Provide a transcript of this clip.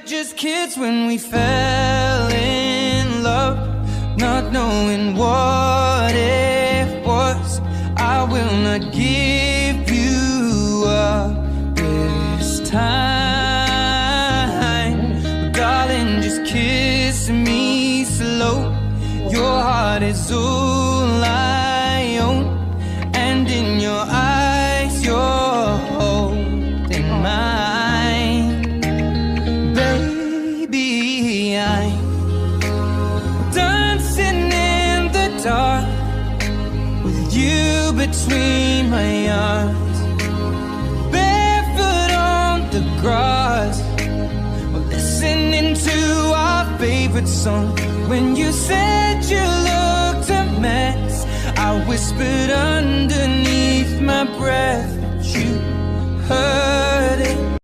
just kids when we fell in love, not knowing what it was. I will not give you up this time, but darling, just kiss me slow. Your heart is all I own, and in your eyes you're holding mine. Baby, I'm dancing in the dark with you between my arms, barefoot on the grass, we're listening to our favorite song. When you said you looked a mess, I whispered underneath my breath, but you heard it.